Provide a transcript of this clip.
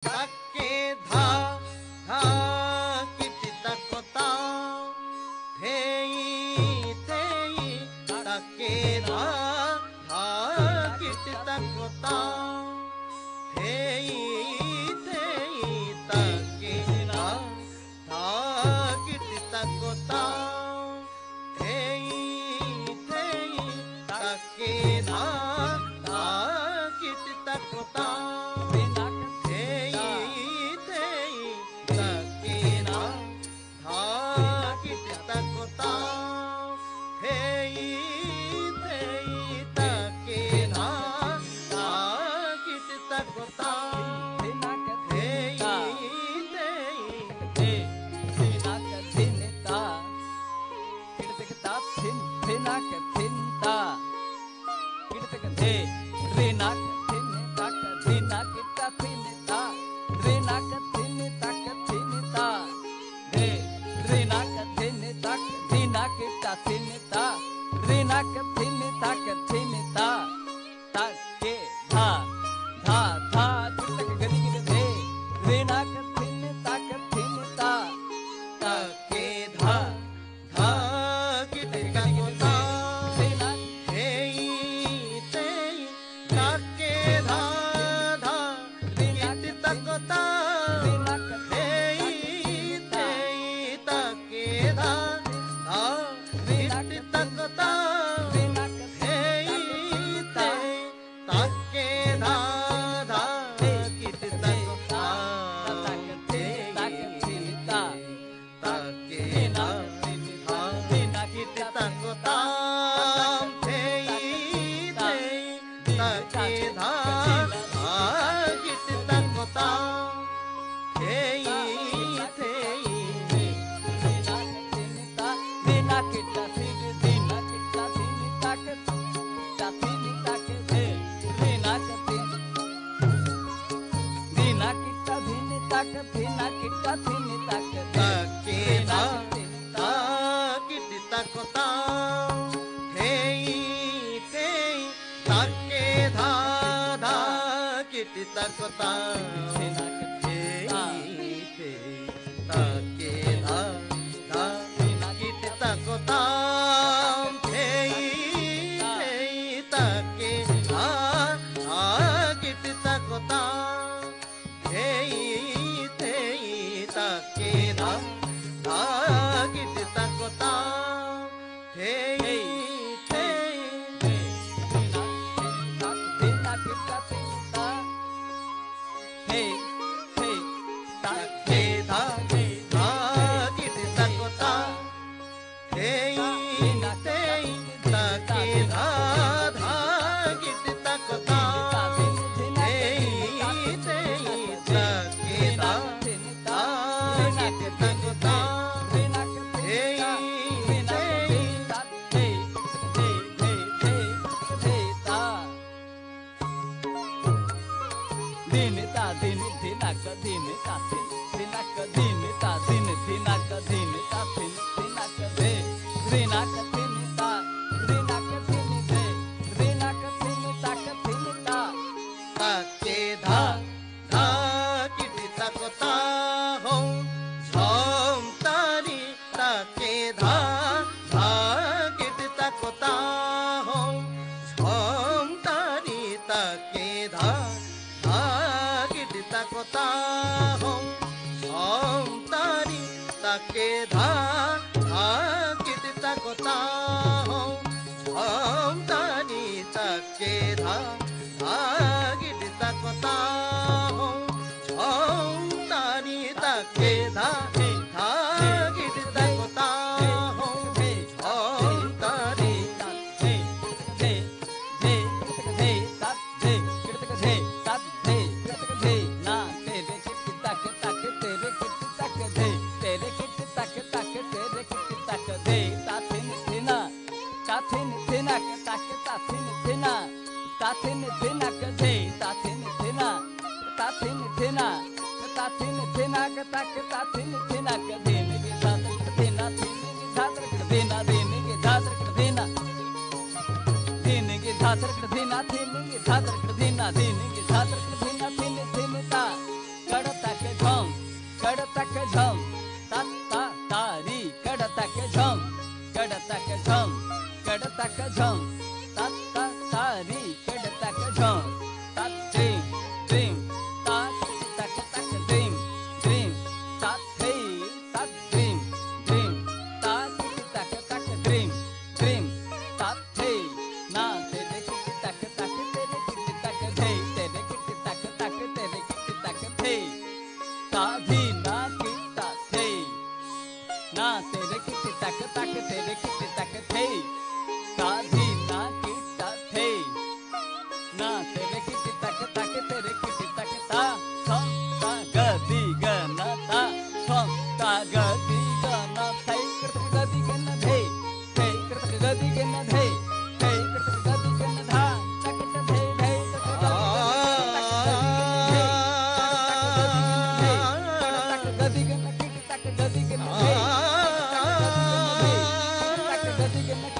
তাকে ধা ধা কিটি তাকতা থেই থেই তাকে ধা ধা কিটি তাকতা থেই থেই তাকে ধা ধা কিটি তাকতা থেই থেই তাকে ধা ধা কিটি তাকতা धी ना किता थे ना तेरे किटी तक तक तेरे किटी तक थे सा धी ना किता थे ना तेरे किटी तक तक तेरे किटी तक ता छम ता गदी गना ता छम ता गदी गना थे कृतक गदी गना थे कृतक गदी गना थे कृतक गदी गना धा तक थे थे तक गदी गना किटी तक गदी गना थे गदी गना